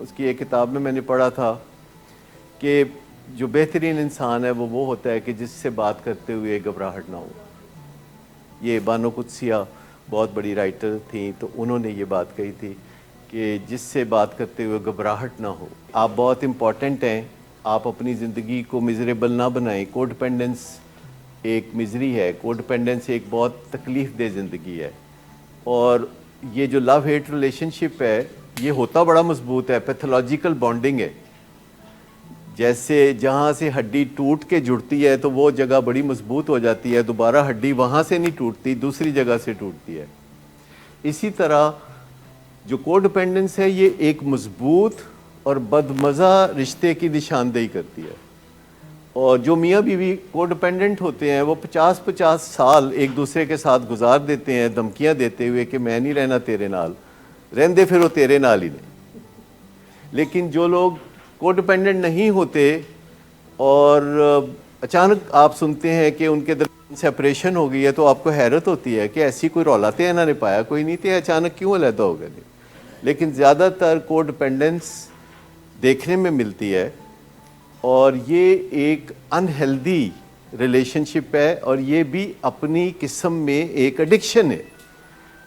اس کی ایک کتاب میں نے پڑھا تھا کہ جو بہترین انسان ہے وہ ہوتا ہے کہ جس سے بات کرتے ہوئے گھبراہٹ نہ ہو. یہ بانو قدسیہ بہت بڑی رائٹر تھیں، تو انہوں نے یہ بات کہی تھی کہ جس سے بات کرتے ہوئے گھبراہٹ نہ ہو. آپ بہت امپورٹنٹ ہیں، آپ اپنی زندگی کو میزریبل نہ بنائیں. کو ڈپینڈنس ایک مزری ہے، کو ڈپینڈنس ایک بہت تکلیف دہ زندگی ہے. اور یہ جو لو ہیٹ ریلیشن شپ ہے یہ ہوتا بڑا مضبوط ہے، پیتھولوجیکل بانڈنگ ہے. جیسے جہاں سے ہڈی ٹوٹ کے جڑتی ہے تو وہ جگہ بڑی مضبوط ہو جاتی ہے، دوبارہ ہڈی وہاں سے نہیں ٹوٹتی، دوسری جگہ سے ٹوٹتی ہے. اسی طرح جو کو ڈپینڈنس ہے یہ ایک مضبوط اور بدمزہ رشتے کی نشاندہی کرتی ہے. اور جو میاں بیوی کو ڈپینڈنٹ ہوتے ہیں وہ 50 سال ایک دوسرے کے ساتھ گزار دیتے ہیں دھمکیاں دیتے ہوئے کہ میں نہیں رہنا تیرے نال، رہندے پھر وہ تیرے نال ہی نہیں. لیکن جو لوگ کو ڈپینڈنٹ نہیں ہوتے اور اچانک آپ سنتے ہیں کہ ان کے درمیان سیپریشن ہو گئی ہے تو آپ کو حیرت ہوتی ہے کہ ایسی کوئی رولات انہوں نے پایا کوئی نہیں تھے، اچانک کیوں علیحدہ ہو گئے. لیکن زیادہ تر کو ڈپینڈنس دیکھنے میں ملتی ہے اور یہ ایک انہیلدی ریلیشن شپ ہے، اور یہ بھی اپنی قسم میں ایک ایڈکشن ہے.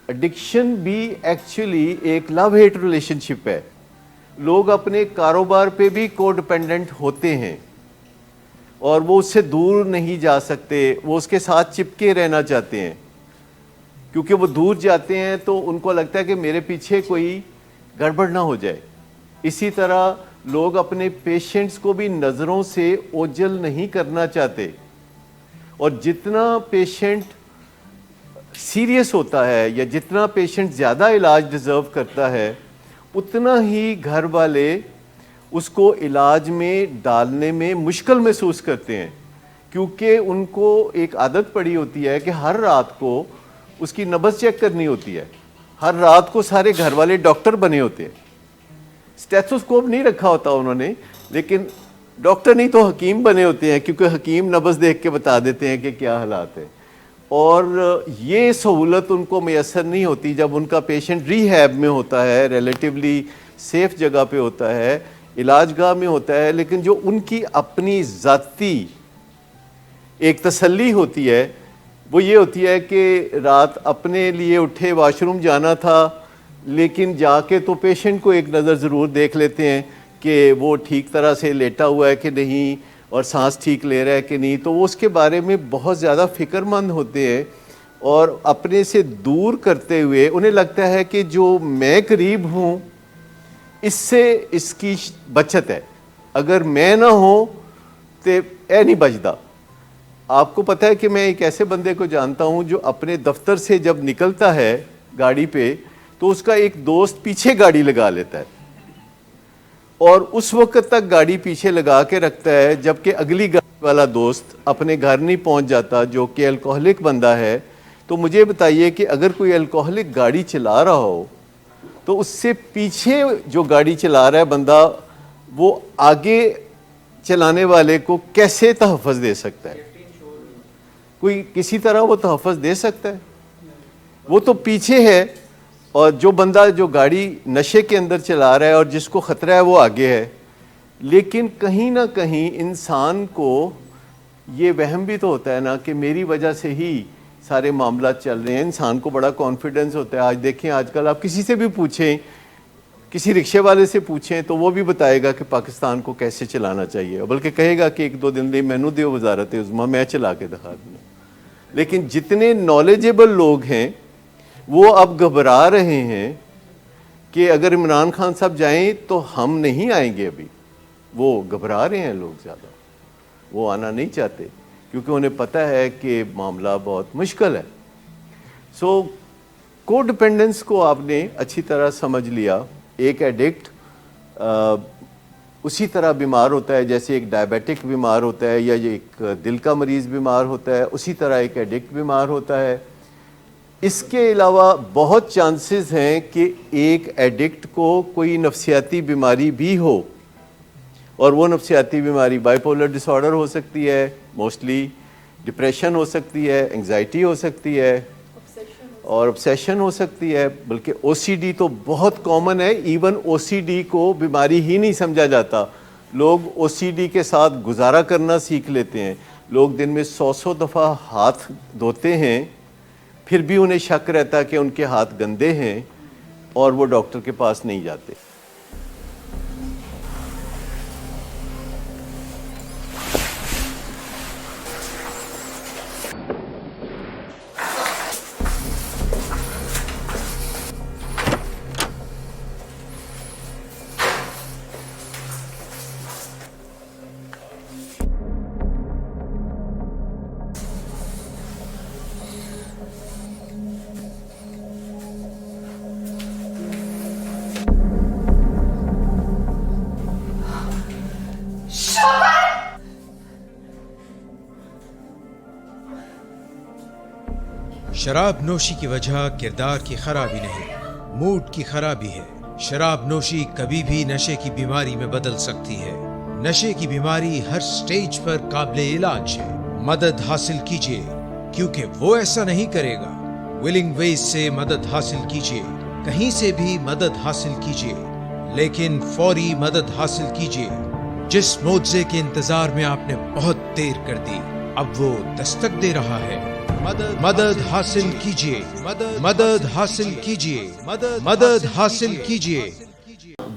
ایڈکشن بھی ایکچولی ایک لو ہیٹ ریلیشن شپ ہے. لوگ اپنے کاروبار پہ بھی کو ڈپینڈنٹ ہوتے ہیں اور وہ اس سے دور نہیں جا سکتے، وہ اس کے ساتھ چپکے رہنا چاہتے ہیں کیونکہ وہ دور جاتے ہیں تو ان کو لگتا ہے کہ میرے پیچھے کوئی گڑبڑ نہ ہو جائے. اسی طرح لوگ اپنے پیشنٹس کو بھی نظروں سے اوجھل نہیں کرنا چاہتے، اور جتنا پیشنٹ سیریس ہوتا ہے یا جتنا پیشنٹ زیادہ علاج ڈیزرو کرتا ہے اتنا ہی گھر والے اس کو علاج میں ڈالنے میں مشکل محسوس کرتے ہیں، کیونکہ ان کو ایک عادت پڑی ہوتی ہے کہ ہر رات کو اس کی نبض چیک کرنی ہوتی ہے. ہر رات کو سارے گھر والے ڈاکٹر بنے ہوتے ہیں. اسٹیتھوسکوپ نہیں رکھا ہوتا انہوں نے، لیکن ڈاکٹر نہیں تو حکیم بنے ہوتے ہیں کیونکہ حکیم نبض دیکھ کے بتا دیتے ہیں کہ کیا حالات ہیں. اور یہ سہولت ان کو میسر نہیں ہوتی جب ان کا پیشنٹ ری ہیب میں ہوتا ہے، ریلیٹیولی سیف جگہ پہ ہوتا ہے، علاج گاہ میں ہوتا ہے. لیکن جو ان کی اپنی ذاتی ایک تسلی ہوتی ہے وہ یہ ہوتی ہے کہ رات اپنے لیے اٹھے واش روم جانا تھا لیکن جا کے تو پیشنٹ کو ایک نظر ضرور دیکھ لیتے ہیں کہ وہ ٹھیک طرح سے لیٹا ہوا ہے کہ نہیں اور سانس ٹھیک لے رہا ہے کہ نہیں. تو وہ اس کے بارے میں بہت زیادہ فکر مند ہوتے ہیں اور اپنے سے دور کرتے ہوئے انہیں لگتا ہے کہ جو میں قریب ہوں اس سے اس کی بچت ہے، اگر میں نہ ہوں تو اے نہیں بچتا. آپ کو پتہ ہے کہ میں ایک ایسے بندے کو جانتا ہوں جو اپنے دفتر سے جب نکلتا ہے گاڑی پہ تو اس کا ایک دوست پیچھے گاڑی لگا لیتا ہے اور اس وقت تک گاڑی پیچھے لگا کے رکھتا ہے جبکہ اگلی گاڑی والا دوست اپنے گھر نہیں پہنچ جاتا جو کہ الکوہلک بندہ ہے. تو مجھے بتائیے کہ اگر کوئی الکوہلک گاڑی چلا رہا ہو تو اس سے پیچھے جو گاڑی چلا رہا ہے بندہ وہ آگے چلانے والے کو کیسے تحفظ دے سکتا ہے؟ کوئی کسی طرح وہ تحفظ دے سکتا ہے؟ وہ تو پیچھے ہے. اور جو بندہ جو گاڑی نشے کے اندر چلا رہا ہے اور جس کو خطرہ ہے وہ آگے ہے. لیکن کہیں نہ کہیں انسان کو یہ وہم بھی تو ہوتا ہے نا کہ میری وجہ سے ہی سارے معاملات چل رہے ہیں. انسان کو بڑا کانفیڈنس ہوتا ہے. آج دیکھیں آج کل آپ کسی سے بھی پوچھیں، کسی رکشے والے سے پوچھیں تو وہ بھی بتائے گا کہ پاکستان کو کیسے چلانا چاہیے، بلکہ کہے گا کہ ایک دو دن دی مینو دیو وزارت عظمیٰ میں چلا کے دکھا دوں. لیکن جتنے نالجیبل لوگ ہیں وہ اب گھبرا رہے ہیں کہ اگر عمران خان صاحب جائیں تو ہم نہیں آئیں گے. ابھی وہ گھبرا رہے ہیں لوگ، زیادہ وہ آنا نہیں چاہتے کیونکہ انہیں پتہ ہے کہ معاملہ بہت مشکل ہے. سو کو ڈپینڈنس کو آپ نے اچھی طرح سمجھ لیا. ایک ایڈکٹ اسی طرح بیمار ہوتا ہے جیسے ایک ڈائبیٹک بیمار ہوتا ہے یا ایک دل کا مریض بیمار ہوتا ہے، اسی طرح ایک ایڈکٹ بیمار ہوتا ہے. اس کے علاوہ بہت چانسز ہیں کہ ایک ایڈکٹ کو کوئی نفسیاتی بیماری بھی ہو، اور وہ نفسیاتی بیماری بائی پولر ڈس آرڈر ہو سکتی ہے، موسٹلی ڈپریشن ہو سکتی ہے، انگزائٹی ہو سکتی ہے، اور obsession ہو سکتی ہے, بلکہ او سی ڈی تو بہت کامن ہے. ایون او سی ڈی کو بیماری ہی نہیں سمجھا جاتا. لوگ او سی ڈی کے ساتھ گزارا کرنا سیکھ لیتے ہیں. لوگ دن میں 100 دفعہ ہاتھ دھوتے ہیں, پھر بھی انہیں شک رہتا ہے کہ ان کے ہاتھ گندے ہیں, اور وہ ڈاکٹر کے پاس نہیں جاتے. شراب نوشی کی وجہ کردار کی خرابی نہیں، موڈ کی خرابی ہے. شراب نوشی کبھی بھی نشے کی بیماری میں بدل سکتی ہے. نشے کی بیماری ہر سٹیج پر قابل علاج ہے. مدد حاصل کیجیے، کیونکہ وہ ایسا نہیں کرے گا. ولنگ ویز سے مدد حاصل کیجیے، کہیں سے بھی مدد حاصل کیجیے، لیکن فوری مدد حاصل کیجیے. جس معجزے کے انتظار میں آپ نے بہت دیر کر دی، اب وہ دستک دے رہا ہے. مدد حاصل کیجیے، مدد حاصل کیجیے، مدد حاصل کیجیے.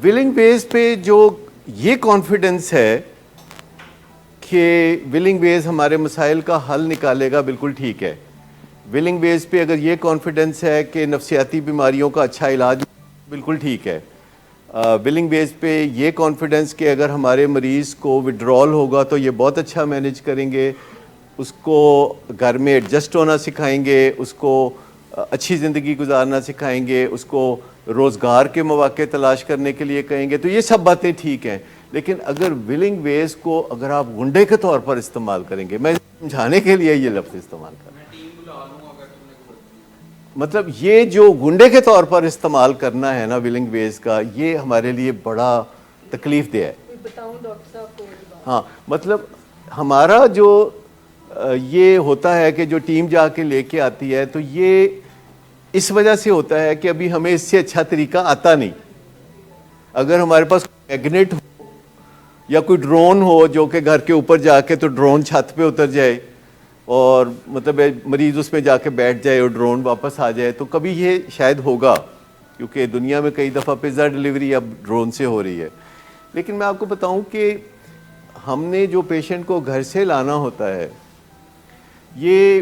ولنگ ویز پہ جو یہ کانفیڈنس ہے کہ ولنگ ویز ہمارے مسائل کا حل نکالے گا، بالکل ٹھیک ہے. ولنگ ویز پہ اگر یہ کانفیڈنس ہے کہ نفسیاتی بیماریوں کا اچھا علاج، بالکل ٹھیک ہے. ولنگ ویز پہ یہ کانفیڈنس کہ اگر ہمارے مریض کو وڈرال ہوگا تو یہ بہت اچھا مینیج کریں گے، اس کو گھر میں ایڈجسٹ ہونا سکھائیں گے، اس کو اچھی زندگی گزارنا سکھائیں گے، اس کو روزگار کے مواقع تلاش کرنے کے لیے کہیں گے، تو یہ سب باتیں ٹھیک ہیں. لیکن اگر ولنگ ویز کو اگر آپ گنڈے کے طور پر استعمال کریں گے، میں سمجھانے کے لیے یہ لفظ استعمال کر رہا ہوں، مطلب یہ جو گنڈے کے طور پر استعمال کرنا ہے نا ولنگ ویز کا، یہ ہمارے لیے بڑا تکلیف دہ ہے. ہاں مطلب ہمارا جو یہ ہوتا ہے کہ جو ٹیم جا کے لے کے آتی ہے، تو یہ اس وجہ سے ہوتا ہے کہ ابھی ہمیں اس سے اچھا طریقہ آتا نہیں. اگر ہمارے پاس میگنیٹ ہو یا کوئی ڈرون ہو جو کہ گھر کے اوپر جا کے تو ڈرون چھت پہ اتر جائے اور مطلب مریض اس میں جا کے بیٹھ جائے اور ڈرون واپس آ جائے، تو کبھی یہ شاید ہوگا، کیونکہ دنیا میں کئی دفعہ پیزا ڈیلیوری اب ڈرون سے ہو رہی ہے. لیکن میں آپ کو بتاؤں کہ ہم نے جو پیشنٹ کو گھر سے لانا ہوتا ہے، یہ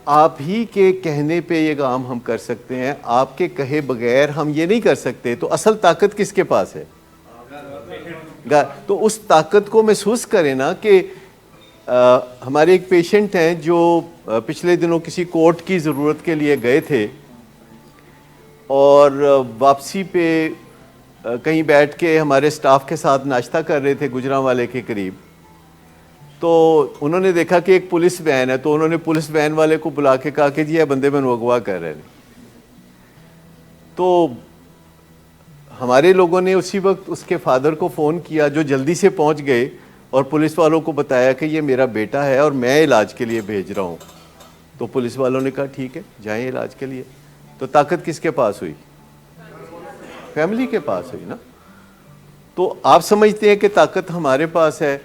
آپ ہی کے کہنے پہ یہ کام ہم کر سکتے ہیں، آپ کے کہے بغیر ہم یہ نہیں کر سکتے. تو اصل طاقت کس کے پاس ہے؟ تو اس طاقت کو محسوس کریں نا کہ ہمارے ایک پیشنٹ ہیں جو پچھلے دنوں کسی کوٹ کی ضرورت کے لیے گئے تھے، اور واپسی پہ کہیں بیٹھ کے ہمارے سٹاف کے ساتھ ناشتہ کر رہے تھے گجرانوالے کے قریب. تو انہوں نے دیکھا کہ ایک پولیس وین ہے، تو انہوں نے پولیس وین والے کو بلا کے کہا کہ جی یہ بندے میں اغوا کر رہے ہیں. تو ہمارے لوگوں نے اسی وقت اس کے فادر کو فون کیا، جو جلدی سے پہنچ گئے اور پولیس والوں کو بتایا کہ یہ میرا بیٹا ہے اور میں علاج کے لیے بھیج رہا ہوں. تو پولیس والوں نے کہا ٹھیک ہے جائیں علاج کے لیے. تو طاقت کس کے پاس ہوئی؟ فیملی کے پاس ہوئی نا. تو آپ سمجھتے ہیں کہ طاقت ہمارے پاس ہے،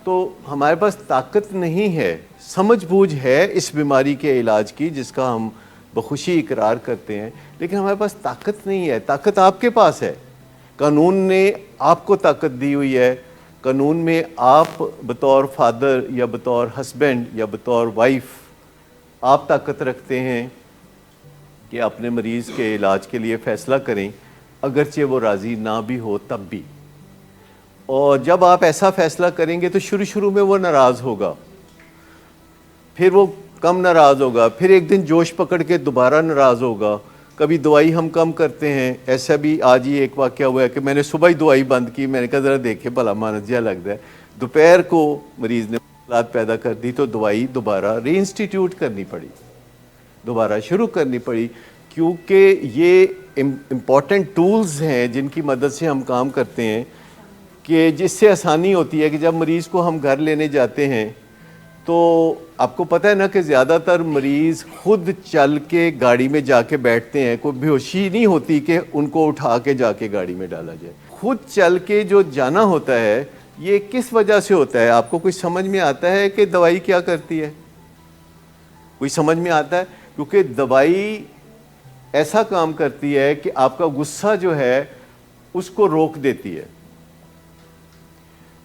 تو ہمارے پاس طاقت نہیں ہے، سمجھ بوجھ ہے اس بیماری کے علاج کی جس کا ہم بخوشی اقرار کرتے ہیں، لیکن ہمارے پاس طاقت نہیں ہے. طاقت آپ کے پاس ہے. قانون نے آپ کو طاقت دی ہوئی ہے. قانون میں آپ بطور فادر یا بطور ہسبینڈ یا بطور وائف آپ طاقت رکھتے ہیں کہ اپنے مریض کے علاج کے لیے فیصلہ کریں، اگرچہ وہ راضی نہ بھی ہو تب بھی. اور جب آپ ایسا فیصلہ کریں گے تو شروع میں وہ ناراض ہوگا، پھر وہ کم ناراض ہوگا، پھر ایک دن جوش پکڑ کے دوبارہ ناراض ہوگا. کبھی دوائی ہم کم کرتے ہیں. ایسا بھی آج ہی ایک واقعہ ہوا ہے کہ میں نے صبح ہی دوائی بند کی، میں نے کہا ذرا دیکھے بھلا مانجیا لگ رہا ہے. دوپہر کو مریض نے مشکلات پیدا کر دی تو دوائی دوبارہ ری انسٹیٹیوٹ کرنی پڑی، دوبارہ شروع کرنی پڑی، کیونکہ یہ امپورٹنٹ ٹولز ہیں جن کی مدد سے ہم کام کرتے ہیں، کہ جس سے آسانی ہوتی ہے کہ جب مریض کو ہم گھر لینے جاتے ہیں تو آپ کو پتہ ہے نا کہ زیادہ تر مریض خود چل کے گاڑی میں جا کے بیٹھتے ہیں, کوئی بے ہوشی نہیں ہوتی کہ ان کو اٹھا کے جا کے گاڑی میں ڈالا جائے. خود چل کے جو جانا ہوتا ہے یہ کس وجہ سے ہوتا ہے؟ آپ کو کچھ سمجھ میں آتا ہے کہ دوائی کیا کرتی ہے؟ کوئی سمجھ میں آتا ہے؟ کیونکہ دوائی ایسا کام کرتی ہے کہ آپ کا غصہ جو ہے اس کو روک دیتی ہے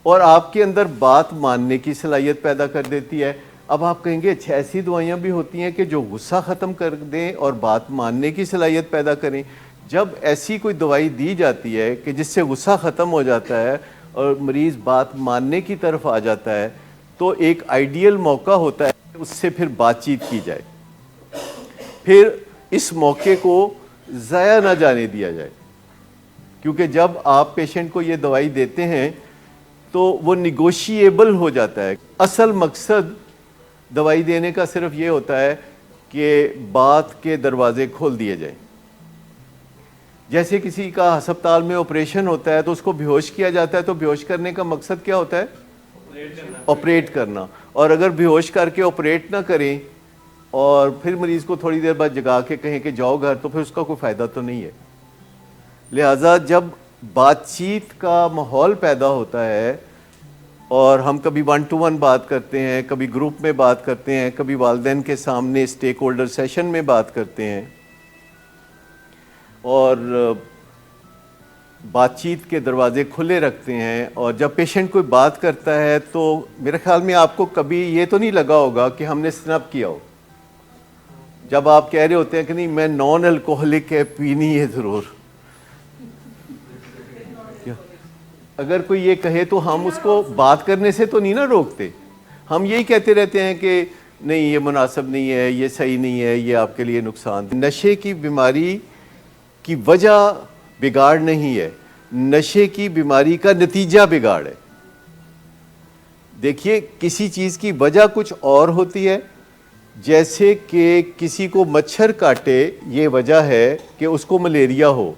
اور آپ کے اندر بات ماننے کی صلاحیت پیدا کر دیتی ہے. اب آپ کہیں گے اچھا ایسی دوائیاں بھی ہوتی ہیں کہ جو غصہ ختم کر دیں اور بات ماننے کی صلاحیت پیدا کریں. جب ایسی کوئی دوائی دی جاتی ہے کہ جس سے غصہ ختم ہو جاتا ہے اور مریض بات ماننے کی طرف آ جاتا ہے تو ایک آئیڈیل موقع ہوتا ہے کہ اس سے پھر بات چیت کی جائے, پھر اس موقع کو ضائع نہ جانے دیا جائے. کیونکہ جب آپ پیشنٹ کو یہ دوائی دیتے ہیں تو وہ نیگوشیبل ہو جاتا ہے. اصل مقصد دوائی دینے کا صرف یہ ہوتا ہے کہ بات کے دروازے کھول دیے جائیں. جیسے کسی کا ہسپتال میں آپریشن ہوتا ہے تو اس کو بے ہوش کیا جاتا ہے, تو بے ہوش کرنے کا مقصد کیا ہوتا ہے؟ آپریٹ کرنا. اور اگر بے ہوش کر کے آپریٹ نہ کریں اور پھر مریض کو تھوڑی دیر بعد جگا کے کہیں کہ جاؤ گھر, تو پھر اس کا کوئی فائدہ تو نہیں ہے. لہٰذا جب بات چیت کا ماحول پیدا ہوتا ہے اور ہم کبھی 1 to 1 بات کرتے ہیں, کبھی گروپ میں بات کرتے ہیں, کبھی والدین کے سامنے اسٹیک ہولڈر سیشن میں بات کرتے ہیں اور بات چیت کے دروازے کھلے رکھتے ہیں, اور جب پیشنٹ کوئی بات کرتا ہے تو میرے خیال میں آپ کو کبھی یہ تو نہیں لگا ہوگا کہ ہم نے سنپ کیا ہو. جب آپ کہہ رہے ہوتے ہیں کہ نہیں میں نان الکوہلک ہے, پینی ہے ضرور. اگر کوئی یہ کہے تو ہم اس کو بات کرنے سے تو نہیں نا روکتے, ہم یہی کہتے رہتے ہیں کہ نہیں یہ مناسب نہیں ہے, یہ صحیح نہیں ہے, یہ آپ کے لیے نقصان. نشے کی بیماری کی وجہ بگاڑ نہیں ہے, نشے کی بیماری کا نتیجہ بگاڑ ہے. دیکھیے کسی چیز کی وجہ کچھ اور ہوتی ہے, جیسے کہ کسی کو مچھر کاٹے یہ وجہ ہے کہ اس کو ملیریا ہو,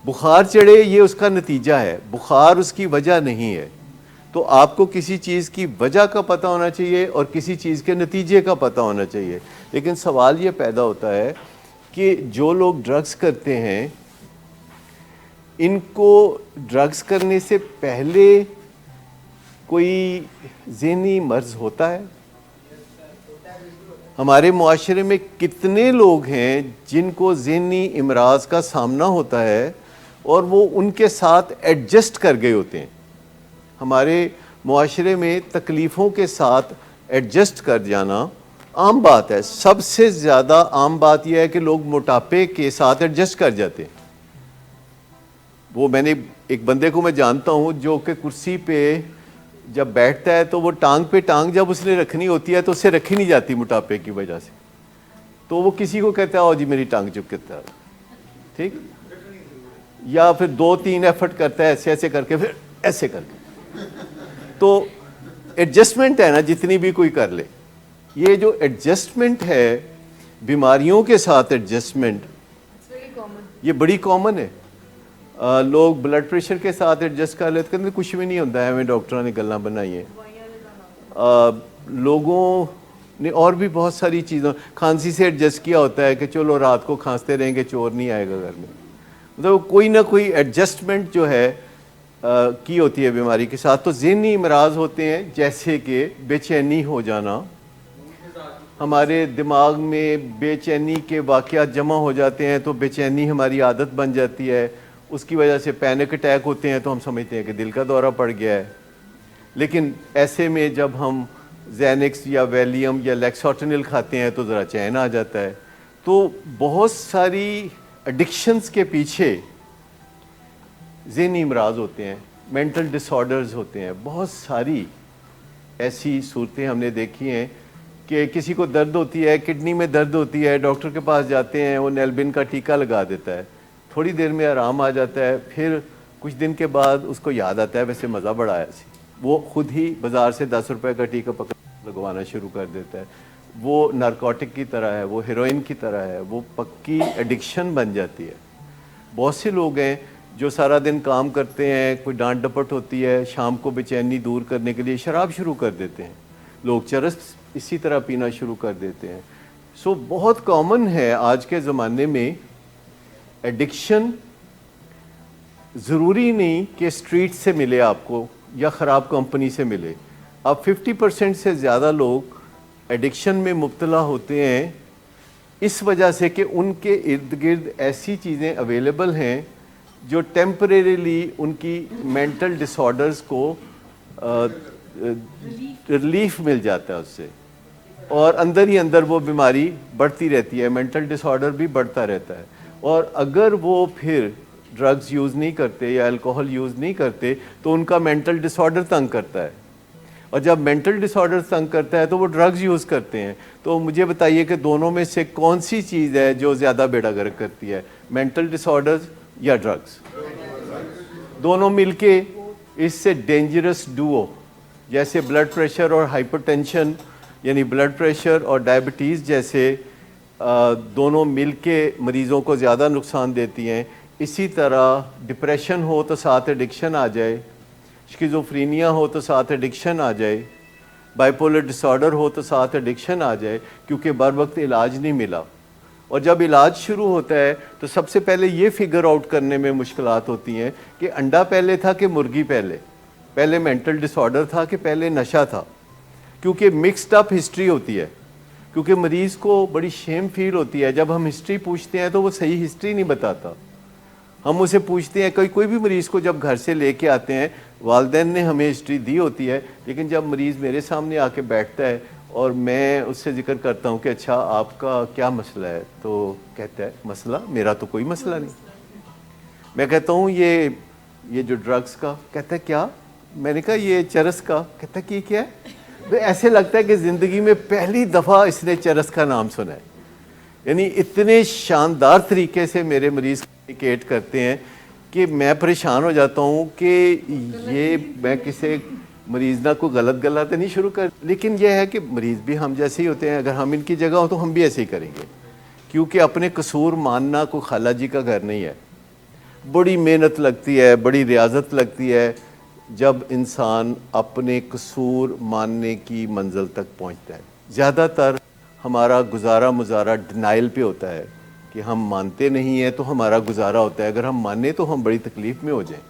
بخار چڑھے یہ اس کا نتیجہ ہے, بخار اس کی وجہ نہیں ہے. تو آپ کو کسی چیز کی وجہ کا پتہ ہونا چاہیے اور کسی چیز کے نتیجے کا پتہ ہونا چاہیے. لیکن سوال یہ پیدا ہوتا ہے کہ جو لوگ ڈرگز کرتے ہیں ان کو ڈرگز کرنے سے پہلے کوئی ذہنی مرض ہوتا ہے؟ ہمارے معاشرے میں کتنے لوگ ہیں جن کو ذہنی امراض کا سامنا ہوتا ہے اور وہ ان کے ساتھ ایڈجسٹ کر گئے ہوتے ہیں. ہمارے معاشرے میں تکلیفوں کے ساتھ ایڈجسٹ کر جانا عام بات ہے. سب سے زیادہ عام بات یہ ہے کہ لوگ موٹاپے کے ساتھ ایڈجسٹ کر جاتے ہیں. وہ میں نے ایک بندے کو میں جانتا ہوں جو کہ کرسی پہ جب بیٹھتا ہے تو وہ ٹانگ پہ ٹانگ جب اس نے رکھنی ہوتی ہے تو اس سے رکھی نہیں جاتی موٹاپے کی وجہ سے, تو وہ کسی کو کہتا ہے او جی میری ٹانگ چپکتا ہے, ٹھیک, یا پھر 2-3 ایفرٹ کرتا ہے ایسے ایسے کر کے پھر ایسے کر کے. تو ایڈجسٹمنٹ ہے نا جتنی بھی کوئی کر لے, یہ جو ایڈجسٹمنٹ ہے بیماریوں کے ساتھ ایڈجسٹمنٹ یہ بڑی کامن ہے. لوگ بلڈ پریشر کے ساتھ ایڈجسٹ کر لیتے ہیں, کچھ بھی نہیں ہوتا ہے, ہمیں ڈاکٹروں نے گلاں بنائی ہیں. لوگوں نے اور بھی بہت ساری چیزوں, کھانسی سے ایڈجسٹ کیا ہوتا ہے کہ چلو رات کو کھانستے رہیں گے چور نہیں آئے گا گھر میں. مطلب کوئی نہ کوئی ایڈجسٹمنٹ جو ہے کی ہوتی ہے بیماری کے ساتھ. تو ذہنی امراض ہوتے ہیں جیسے کہ بے چینی ہو جانا, ہمارے دماغ میں بے چینی کے واقعات جمع ہو جاتے ہیں تو بے چینی ہماری عادت بن جاتی ہے, اس کی وجہ سے پینک اٹیک ہوتے ہیں تو ہم سمجھتے ہیں کہ دل کا دورہ پڑ گیا ہے. لیکن ایسے میں جب ہم زینکس یا ویلیم یا لیکسوٹنل کھاتے ہیں تو ذرا چین آ جاتا ہے. تو بہت ساری ایڈکشنز کے پیچھے ذہنی امراض ہوتے ہیں, مینٹل ڈس آرڈرز ہوتے ہیں. بہت ساری ایسی صورتیں ہم نے دیکھی ہیں کہ کسی کو درد ہوتی ہے, کڈنی میں درد ہوتی ہے, ڈاکٹر کے پاس جاتے ہیں, وہ نیلبن کا ٹیکا لگا دیتا ہے, تھوڑی دیر میں آرام آ جاتا ہے, پھر کچھ دن کے بعد اس کو یاد آتا ہے ویسے مزہ بڑا آیا سی, وہ خود ہی بازار سے 10 روپے کا ٹیکا پکڑ لگوانا شروع کر دیتا ہے. وہ نارکوٹک کی طرح ہے, وہ ہیروئن کی طرح ہے, وہ پکی ایڈکشن بن جاتی ہے. بہت سے لوگ ہیں جو سارا دن کام کرتے ہیں, کوئی ڈانٹ ڈپٹ ہوتی ہے, شام کو بے چینی دور کرنے کے لیے شراب شروع کر دیتے ہیں. لوگ چرس اسی طرح پینا شروع کر دیتے ہیں. سو بہت کامن ہے آج کے زمانے میں ایڈکشن. ضروری نہیں کہ اسٹریٹ سے ملے آپ کو یا خراب کمپنی سے ملے. اب 50% سے زیادہ لوگ ایڈکشن میں مبتلا ہوتے ہیں اس وجہ سے کہ ان کے ارد گرد ایسی چیزیں اویلیبل ہیں جو ٹیمپریریلی ان کی مینٹل ڈس آرڈرز کو ریلیف مل جاتا ہے اس سے, اور اندر ہی اندر وہ بیماری بڑھتی رہتی ہے, مینٹل ڈس آرڈر بھی بڑھتا رہتا ہے. اور اگر وہ پھر ڈرگز یوز نہیں کرتے یا الکوہل یوز نہیں کرتے تو ان کا مینٹل ڈس آرڈر تنگ کرتا ہے, اور جب مینٹل ڈس آرڈر تنگ کرتا ہے تو وہ ڈرگز یوز کرتے ہیں. تو مجھے بتائیے کہ دونوں میں سے کون سی چیز ہے جو زیادہ بیڑا گرک کرتی ہے, مینٹل ڈس آرڈرز یا ڈرگز؟ دونوں مل کے اس سے ڈینجرس ڈوو, جیسے بلڈ پریشر اور ہائپر ٹینشن یعنی بلڈ پریشر اور ڈائبٹیز جیسے دونوں مل کے مریضوں کو زیادہ نقصان دیتی ہیں. اسی طرح ڈپریشن ہو تو ساتھ ایڈکشن آ جائے, شکیزوفرینیا ہو تو ساتھ ایڈکشن آ جائے, بائیپولر ڈس آرڈر ہو تو ساتھ ایڈکشن آ جائے, کیونکہ بر وقت علاج نہیں ملا. اور جب علاج شروع ہوتا ہے تو سب سے پہلے یہ فگر آؤٹ کرنے میں مشکلات ہوتی ہیں کہ انڈا پہلے تھا کہ مرغی پہلے مینٹل ڈس آرڈر تھا کہ پہلے نشہ تھا, کیونکہ مکسڈ اپ ہسٹری ہوتی ہے. کیونکہ مریض کو بڑی شیم فیل ہوتی ہے جب ہم ہسٹری پوچھتے ہیں تو وہ صحیح ہسٹری نہیں بتاتا. ہم اسے پوچھتے ہیں, کوئی بھی مریض کو جب گھر سے لے کے آتے ہیں والدین نے ہمیں ہسٹری دی ہوتی ہے, لیکن جب مریض میرے سامنے آ کے بیٹھتا ہے اور میں اس سے ذکر کرتا ہوں کہ اچھا آپ کا کیا مسئلہ ہے, تو کہتا ہے مسئلہ میرا تو کوئی مسئلہ نہیں. میں کہتا ہوں یہ جو ڈرگس کا, کہتا ہے کیا؟ میں نے کہا یہ چرس کا. کہتا ہے کہ کیا ہے؟ ایسے لگتا ہے کہ زندگی میں پہلی دفعہ اس نے چرس کا نام سنا ہے. یعنی اتنے شاندار طریقے سے میرے مریض کمیونیکیٹ کرتے ہیں کہ میں پریشان ہو جاتا ہوں کہ یہ میں کسی مریض نہ کوئی غلط غلط نہیں شروع کر. لیکن یہ ہے کہ مریض بھی ہم جیسے ہی ہوتے ہیں, اگر ہم ان کی جگہ ہوں تو ہم بھی ایسے ہی کریں گے, کیونکہ اپنے قصور ماننا کوئی خالہ جی کا گھر نہیں ہے. بڑی محنت لگتی ہے, بڑی ریاضت لگتی ہے جب انسان اپنے قصور ماننے کی منزل تک پہنچتا ہے. زیادہ تر ہمارا گزارا مزارا ڈینائل پہ ہوتا ہے کہ ہم مانتے نہیں ہیں تو ہمارا گزارا ہوتا ہے, اگر ہم مانیں تو ہم بڑی تکلیف میں ہو جائیں.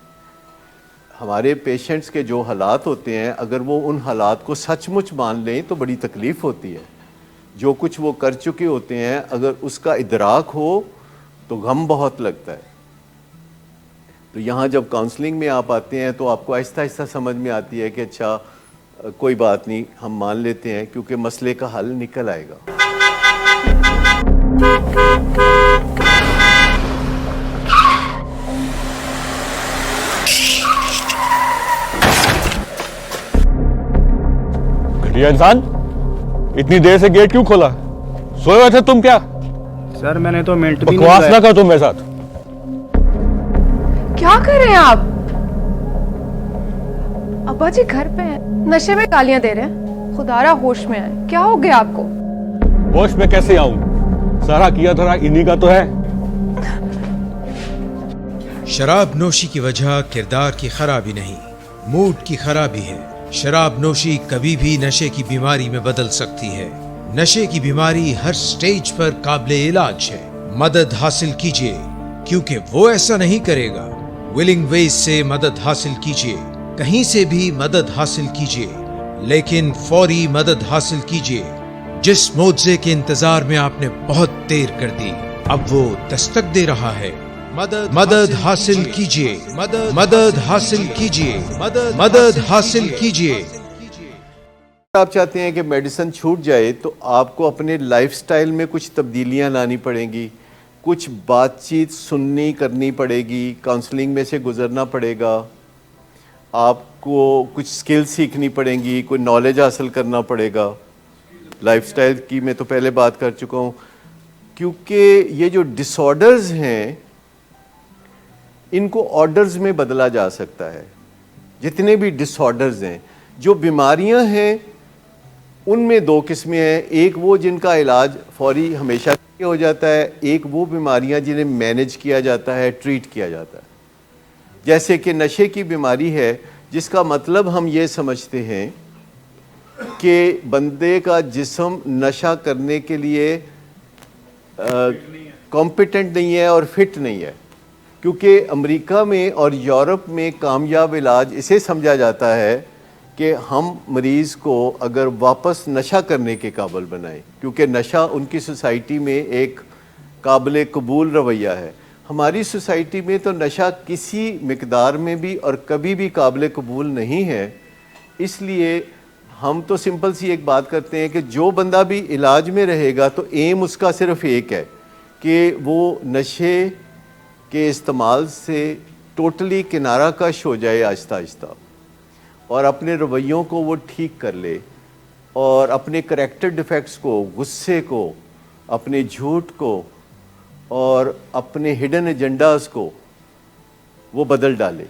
ہمارے پیشنٹس کے جو حالات ہوتے ہیں اگر وہ ان حالات کو سچ مچ مان لیں تو بڑی تکلیف ہوتی ہے. جو کچھ وہ کر چکے ہوتے ہیں اگر اس کا ادراک ہو تو غم بہت لگتا ہے. تو یہاں جب کاؤنسلنگ میں آپ آتے ہیں تو آپ کو آہستہ آہستہ سمجھ میں آتی ہے کہ اچھا کوئی بات نہیں, ہم مان لیتے ہیں کیونکہ مسئلے کا حل نکل آئے گا. گھٹیا انسان, اتنی دیر سے گیٹ کیوں کھولا؟ سوئے ہوئے تھے تم کیا؟ سر میں نے تو منٹ بھی بکواس نہ کرو تم میرے ساتھ. کیا کر رہے ہیں آپ؟ ابا جی گھر پہ ہیں, نشے میں گالیاں دے رہے ہیں. خدارا ہوش میں آئے, کیا ہو گیا آپ کو؟ ہوش میں کیسے آؤں؟ سارا کیا دھرا انہی کا تو ہے. شراب نوشی کی وجہ کردار کی خرابی نہیں, موڈ کی خرابی ہے. شراب نوشی کبھی بھی نشے کی بیماری میں بدل سکتی ہے. نشے کی بیماری ہر سٹیج پر قابل علاج ہے. مدد حاصل کیجیے, کیونکہ وہ ایسا نہیں کرے گا. ولنگ ویز سے مدد حاصل کیجیے, کہیں سے بھی مدد حاصل کیجیے, لیکن فوری مدد حاصل کیجیے. جس معجزے کے انتظار میں آپ نے بہت دیر کر دی, اب وہ دستک دے رہا ہے. مدد حاصل کیجیے, مدد حاصل کیجیے, مدد حاصل کیجیے. آپ چاہتے ہیں کہ میڈیسن چھوٹ جائے تو آپ کو اپنے لائف سٹائل میں کچھ تبدیلیاں لانی پڑیں گی, کچھ بات چیت سننی کرنی پڑے گی, کاؤنسلنگ میں سے گزرنا پڑے گا, آپ کو کچھ سکل سیکھنی پڑیں گی, کوئی نالج حاصل کرنا پڑے گا. لائف سٹائل کی میں تو پہلے بات کر چکا ہوں. کیونکہ یہ جو ڈس آرڈرز ہیں ان کو آرڈرز میں بدلا جا سکتا ہے. جتنے بھی ڈس آرڈرز ہیں, جو بیماریاں ہیں ان میں دو قسمیں ہیں. ایک وہ جن کا علاج فوری ہمیشہ ہو جاتا ہے, ایک وہ بیماریاں جنہیں مینیج کیا جاتا ہے, ٹریٹ کیا جاتا ہے. جیسے کہ نشے کی بیماری ہے جس کا مطلب ہم یہ سمجھتے ہیں کہ بندے کا جسم نشہ کرنے کے لیے کمپیٹنٹ نہیں ہے اور فٹ نہیں ہے، کیونکہ امریکہ میں اور یورپ میں کامیاب علاج اسے سمجھا جاتا ہے کہ ہم مریض کو اگر واپس نشہ کرنے کے قابل بنائیں، کیونکہ نشہ ان کی سوسائٹی میں ایک قابل قبول رویہ ہے۔ ہماری سوسائٹی میں تو نشہ کسی مقدار میں بھی اور کبھی بھی قابل قبول نہیں ہے، اس لیے ہم تو سمپل سی ایک بات کرتے ہیں کہ جو بندہ بھی علاج میں رہے گا تو ایم اس کا صرف ایک ہے کہ وہ نشے کے استعمال سے ٹوٹلی کنارہ کش ہو جائے آہستہ آہستہ، اور اپنے رویوں کو وہ ٹھیک کر لے، اور اپنے کریکٹر ڈیفیکٹس کو، غصے کو، اپنے جھوٹ کو اور اپنے ہڈن ایجنڈاز کو وہ بدل ڈالے،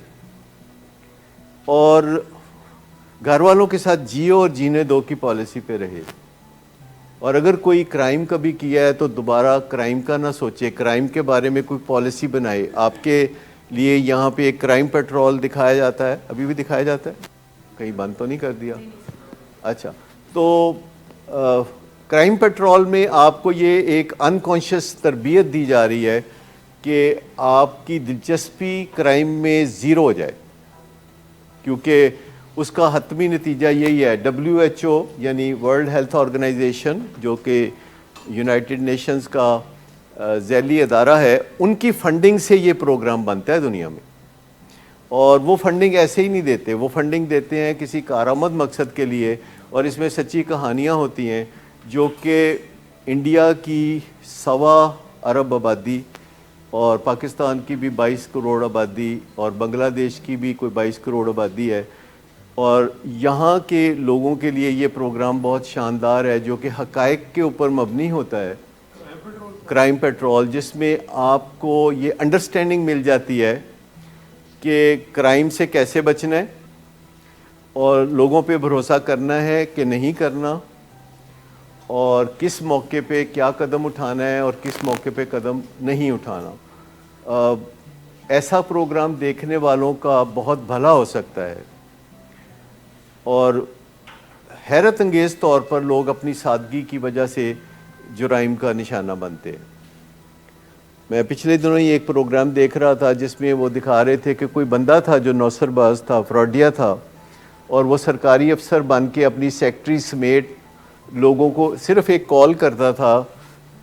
اور گھر والوں کے ساتھ جیو اور جینے دو کی پالیسی پہ رہے، اور اگر کوئی کرائم کبھی کیا ہے تو دوبارہ کرائم کا نہ سوچے، کرائم کے بارے میں کوئی پالیسی بنائے۔ آپ کے لیے یہاں پہ ایک کرائم پیٹرول دکھایا جاتا ہے، ابھی بھی دکھایا جاتا ہے، کہیں بند تو نہیں کر دیا؟ اچھا، تو کرائم پیٹرول میں آپ کو یہ ایک انکانشیس تربیت دی جا رہی ہے کہ آپ کی دلچسپی کرائم میں زیرو ہو جائے، کیونکہ اس کا حتمی نتیجہ یہی ہے۔ WHO یعنی ورلڈ ہیلتھ آرگنائزیشن، جو کہ یونائٹڈ نیشنز کا ذیلی ادارہ ہے، ان کی فنڈنگ سے یہ پروگرام بنتا ہے دنیا میں، اور وہ فنڈنگ ایسے ہی نہیں دیتے، وہ فنڈنگ دیتے ہیں کسی کارآمد مقصد کے لیے، اور اس میں سچی کہانیاں ہوتی ہیں، جو کہ انڈیا کی 1.25 ارب آبادی اور پاکستان کی بھی 22 کروڑ آبادی اور بنگلہ دیش کی بھی کوئی 22 کروڑ آبادی ہے، اور یہاں کے لوگوں کے لیے یہ پروگرام بہت شاندار ہے، جو کہ حقائق کے اوپر مبنی ہوتا ہے، کرائم پیٹرول، جس میں آپ کو یہ انڈرسٹینڈنگ مل جاتی ہے کہ کرائم سے کیسے بچنا ہے، اور لوگوں پہ بھروسہ کرنا ہے کہ نہیں کرنا، اور کس موقع پہ کیا قدم اٹھانا ہے اور کس موقع پہ قدم نہیں اٹھانا۔ ایسا پروگرام دیکھنے والوں کا بہت بھلا ہو سکتا ہے، اور حیرت انگیز طور پر لوگ اپنی سادگی کی وجہ سے جرائم کا نشانہ بنتے ہیں۔ میں پچھلے دنوں ہی ایک پروگرام دیکھ رہا تھا جس میں وہ دکھا رہے تھے کہ کوئی بندہ تھا جو نوسر باز تھا، فراڈیا تھا، اور وہ سرکاری افسر بن کے اپنی سیکٹری سمیت لوگوں کو صرف ایک کال کرتا تھا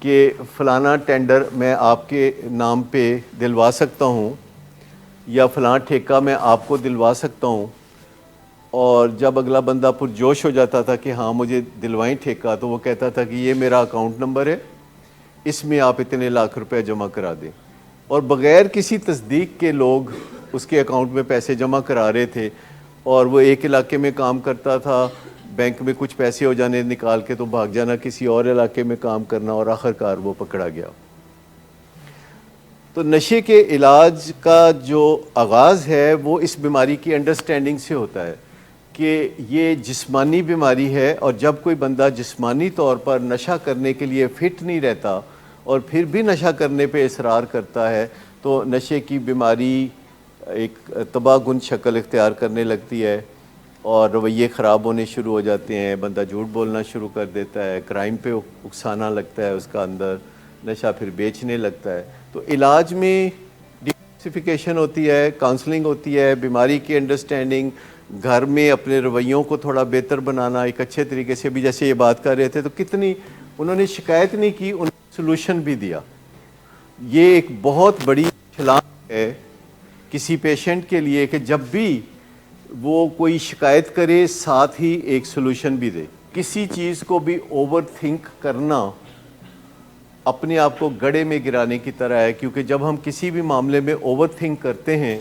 کہ فلانا ٹینڈر میں آپ کے نام پہ دلوا سکتا ہوں، یا فلاں ٹھیکہ میں آپ کو دلوا سکتا ہوں، اور جب اگلا بندہ پرجوش ہو جاتا تھا کہ ہاں مجھے دلوائیں ٹھیکہ، تو وہ کہتا تھا کہ یہ میرا اکاؤنٹ نمبر ہے، اس میں آپ اتنے لاکھ روپے جمع کرا دیں، اور بغیر کسی تصدیق کے لوگ اس کے اکاؤنٹ میں پیسے جمع کرا رہے تھے، اور وہ ایک علاقے میں کام کرتا تھا، بینک میں کچھ پیسے ہو جانے نکال کے تو بھاگ جانا کسی اور علاقے میں کام کرنا، اور آخرکار وہ پکڑا گیا۔ تو نشے کے علاج کا جو آغاز ہے وہ اس بیماری کی انڈرسٹینڈنگ سے ہوتا ہے کہ یہ جسمانی بیماری ہے، اور جب کوئی بندہ جسمانی طور پر نشہ کرنے کے لیے فٹ نہیں رہتا اور پھر بھی نشہ کرنے پہ اصرار کرتا ہے، تو نشے کی بیماری ایک تباہ کن شکل اختیار کرنے لگتی ہے، اور رویے خراب ہونے شروع ہو جاتے ہیں، بندہ جھوٹ بولنا شروع کر دیتا ہے، کرائم پہ اکسانا لگتا ہے اس کا اندر، نشہ پھر بیچنے لگتا ہے۔ تو علاج میں ڈیٹاکسیفیکیشن ہوتی ہے، کاؤنسلنگ ہوتی ہے، بیماری کی انڈرسٹینڈنگ، گھر میں اپنے رویوں کو تھوڑا بہتر بنانا ایک اچھے طریقے سے بھی، جیسے یہ بات کر رہے تھے تو کتنی انہوں نے شکایت نہیں کی، انہوں نے سلوشن بھی دیا۔ یہ ایک بہت بڑی چھلانگ ہے کسی پیشنٹ کے لیے کہ جب بھی وہ کوئی شکایت کرے ساتھ ہی ایک سلوشن بھی دے۔ کسی چیز کو بھی اوور تھنک کرنا اپنے آپ کو گڑھے میں گرانے کی طرح ہے، کیونکہ جب ہم کسی بھی معاملے میں اوور تھنک کرتے ہیں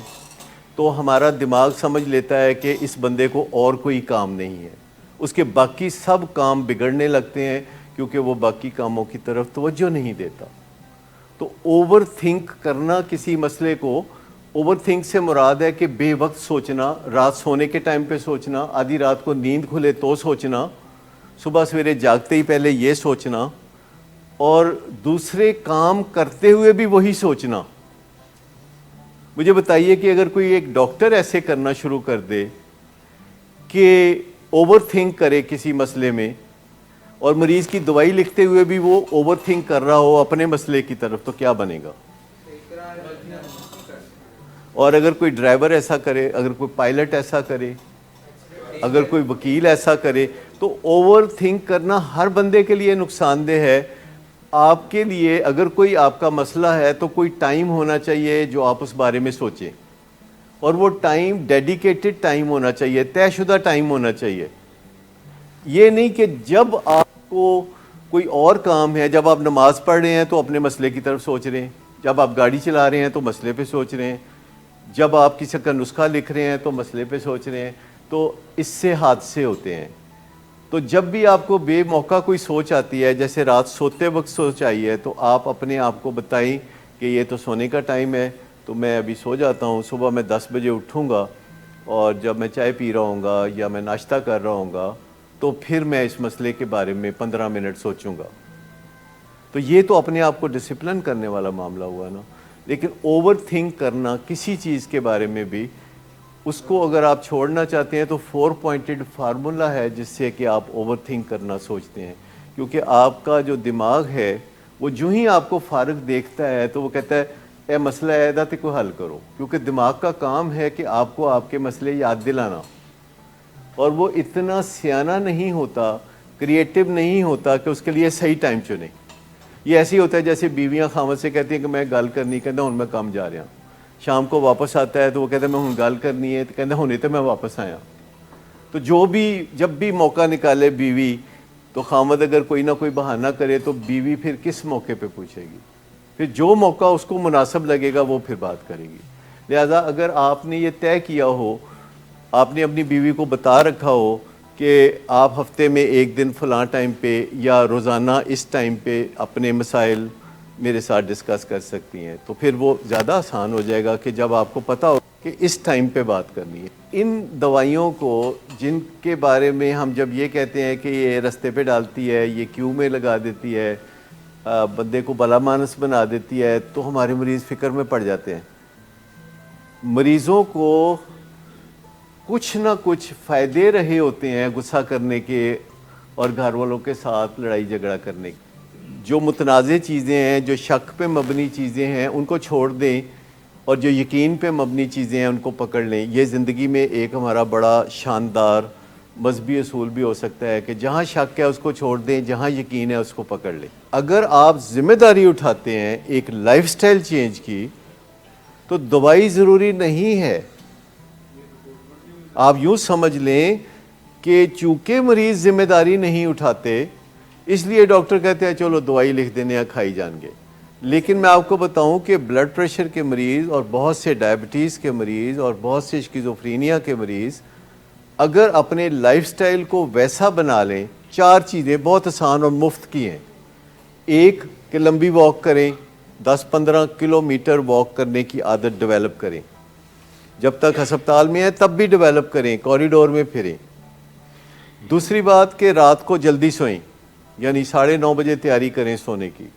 تو ہمارا دماغ سمجھ لیتا ہے کہ اس بندے کو اور کوئی کام نہیں ہے، اس کے باقی سب کام بگڑنے لگتے ہیں کیونکہ وہ باقی کاموں کی طرف توجہ نہیں دیتا۔ تو اوور تھنک کرنا کسی مسئلے کو، اوور تھنک سے مراد ہے کہ بے وقت سوچنا، رات سونے کے ٹائم پہ سوچنا، آدھی رات کو نیند کھلے تو سوچنا، صبح سویرے جاگتے ہی پہلے یہ سوچنا، اور دوسرے کام کرتے ہوئے بھی وہی سوچنا۔ مجھے بتائیے کہ اگر کوئی ایک ڈاکٹر ایسے کرنا شروع کر دے کہ اوور تھنک کرے کسی مسئلے میں اور مریض کی دوائی لکھتے ہوئے بھی وہ اوور تھنک کر رہا ہو اپنے مسئلے کی طرف، تو کیا بنے گا؟ اور اگر کوئی ڈرائیور ایسا کرے، اگر کوئی پائلٹ ایسا کرے، اگر کوئی وکیل ایسا کرے، تو اوور تھنک کرنا ہر بندے کے لیے نقصان دہ ہے۔ آپ کے لیے اگر کوئی آپ کا مسئلہ ہے تو کوئی ٹائم ہونا چاہیے جو آپ اس بارے میں سوچیں، اور وہ ٹائم ڈیڈیکیٹڈ ٹائم ہونا چاہیے، طے شدہ ٹائم ہونا چاہیے۔ یہ نہیں کہ جب آپ کو کوئی اور کام ہے، جب آپ نماز پڑھ رہے ہیں تو اپنے مسئلے کی طرف سوچ رہے ہیں، جب آپ گاڑی چلا رہے ہیں تو مسئلے پہ سوچ رہے ہیں، جب آپ کسی کا نسخہ لکھ رہے ہیں تو مسئلے پہ سوچ رہے ہیں، تو اس سے حادثے ہوتے ہیں۔ تو جب بھی آپ کو بے موقع کوئی سوچ آتی ہے، جیسے رات سوتے وقت سوچ آئی ہے، تو آپ اپنے آپ کو بتائیں کہ یہ تو سونے کا ٹائم ہے، تو میں ابھی سو جاتا ہوں، صبح میں 10 بجے اٹھوں گا، اور جب میں چائے پی رہا ہوں گا یا میں ناشتہ کر رہا ہوں گا تو پھر میں اس مسئلے کے بارے میں 15 منٹ سوچوں گا۔ تو یہ تو اپنے آپ کو ڈسپلن کرنے والا معاملہ ہوا نا۔ لیکن اوور تھنک کرنا کسی چیز کے بارے میں بھی، اس کو اگر آپ چھوڑنا چاہتے ہیں تو 4 پوائنٹڈ فارمولا ہے جس سے کہ آپ اوور تھنک کرنا سوچتے ہیں، کیونکہ آپ کا جو دماغ ہے وہ جو ہی آپ کو فارغ دیکھتا ہے تو وہ کہتا ہے اے مسئلہ ہے دا تے کوئی حل کرو، کیونکہ دماغ کا کام ہے کہ آپ کو آپ کے مسئلے یاد دلانا، اور وہ اتنا سیانہ نہیں ہوتا، کریٹو نہیں ہوتا کہ اس کے لیے صحیح ٹائم چنے۔ یہ ایسے ہی ہوتا ہے جیسے بیویاں خاوند سے کہتی ہیں کہ میں گل کرنی، کہتا ہوں میں کام جا رہا ہوں، شام کو واپس آتا ہے تو وہ کہتا ہے میں ہوں گل کرنی ہے، تو کہتا ہونے تو میں واپس آیا۔ تو جب بھی موقع نکالے بیوی، تو خاوند اگر کوئی نہ کوئی بہانہ کرے تو بیوی پھر کس موقع پہ پوچھے گی؟ پھر جو موقع اس کو مناسب لگے گا وہ پھر بات کرے گی۔ لہذا اگر آپ نے یہ طے کیا ہو، آپ نے اپنی بیوی کو بتا رکھا ہو کہ آپ ہفتے میں ایک دن فلاں ٹائم پہ یا روزانہ اس ٹائم پہ اپنے مسائل میرے ساتھ ڈسکس کر سکتی ہیں، تو پھر وہ زیادہ آسان ہو جائے گا کہ جب آپ کو پتہ ہو کہ اس ٹائم پہ بات کرنی ہے۔ ان دوائیوں کو جن کے بارے میں ہم جب یہ کہتے ہیں کہ یہ رستے پہ ڈالتی ہے، یہ کیو میں لگا دیتی ہے، بندے کو بلا مانس بنا دیتی ہے، تو ہمارے مریض فکر میں پڑ جاتے ہیں۔ مریضوں کو کچھ نہ کچھ فائدے رہے ہوتے ہیں غصہ کرنے کے اور گھر والوں کے ساتھ لڑائی جھگڑا کرنے کے۔ جو متنازع چیزیں ہیں، جو شک پہ مبنی چیزیں ہیں، ان کو چھوڑ دیں، اور جو یقین پہ مبنی چیزیں ہیں ان کو پکڑ لیں۔ یہ زندگی میں ایک ہمارا بڑا شاندار مذہبی اصول بھی ہو سکتا ہے کہ جہاں شک ہے اس کو چھوڑ دیں، جہاں یقین ہے اس کو پکڑ لیں۔ اگر آپ ذمہ داری اٹھاتے ہیں ایک لائف سٹائل چینج کی، تو دوائی ضروری نہیں ہے۔ آپ یوں سمجھ لیں کہ چونکہ مریض ذمہ داری نہیں اٹھاتے اس لیے ڈاکٹر کہتے ہیں چلو دوائی لکھ دینے ہیں، کھائی جان گے۔ لیکن میں آپ کو بتاؤں کہ بلڈ پریشر کے مریض اور بہت سے ڈائبٹیز کے مریض اور بہت سے اسکیزوفرینیا کے مریض اگر اپنے لائف سٹائل کو ویسا بنا لیں، 4 چیزیں بہت آسان اور مفت کی ہیں۔ ایک کہ لمبی واک کریں، 10-15 کلومیٹر واک کرنے کی عادت ڈیولپ کریں، جب تک ہسپتال میں ہیں تب بھی ڈیولپ کریں، کوریڈور میں پھریں۔ دوسری بات کہ رات کو جلدی سوئیں، یعنی 9:30 بجے تیاری کریں سونے کی۔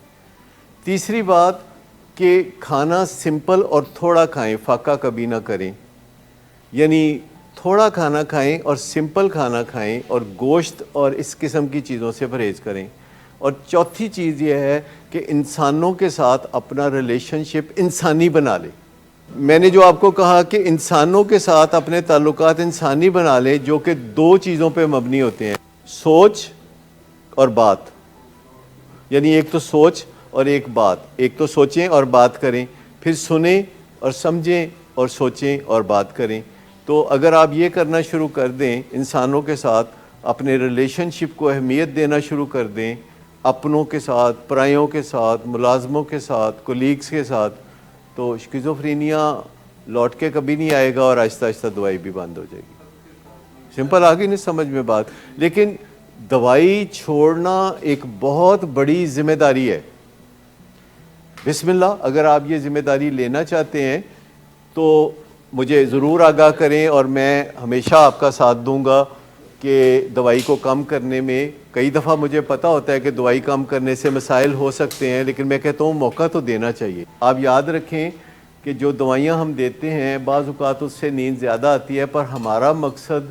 تیسری بات کہ کھانا سمپل اور تھوڑا کھائیں، فاقہ کبھی نہ کریں، یعنی تھوڑا کھانا کھائیں اور سمپل کھانا کھائیں، اور گوشت اور اس قسم کی چیزوں سے پرہیز کریں۔ اور چوتھی چیز یہ ہے کہ انسانوں کے ساتھ اپنا ریلیشن شپ انسانی بنا لیں۔ میں نے جو آپ کو کہا کہ انسانوں کے ساتھ اپنے تعلقات انسانی بنا لیں، جو کہ 2 چیزوں پہ مبنی ہوتے ہیں، سوچ اور بات، یعنی ایک تو سوچ اور ایک بات۔ ایک تو سوچیں اور بات کریں، پھر سنیں اور سمجھیں اور سوچیں اور بات کریں۔ تو اگر آپ یہ کرنا شروع کر دیں، انسانوں کے ساتھ اپنے ریلیشن شپ کو اہمیت دینا شروع کر دیں، اپنوں کے ساتھ، پرائیوں کے ساتھ، ملازموں کے ساتھ، کولیگز کے ساتھ، تو اسکیزوفرینیا لوٹ کے کبھی نہیں آئے گا، اور آہستہ آہستہ دوائی بھی بند ہو جائے گی۔ سمپل آ گئی نہیں سمجھ میں بات؟ لیکن دوائی چھوڑنا ایک بہت بڑی ذمہ داری ہے۔ بسم اللہ، اگر آپ یہ ذمہ داری لینا چاہتے ہیں تو مجھے ضرور آگاہ کریں، اور میں ہمیشہ آپ کا ساتھ دوں گا کہ دوائی کو کم کرنے میں۔ کئی دفعہ مجھے پتہ ہوتا ہے کہ دوائی کم کرنے سے مسائل ہو سکتے ہیں، لیکن میں کہتا ہوں موقع تو دینا چاہیے۔ آپ یاد رکھیں کہ جو دوائیاں ہم دیتے ہیں بعض اوقات اس سے نیند زیادہ آتی ہے، پر ہمارا مقصد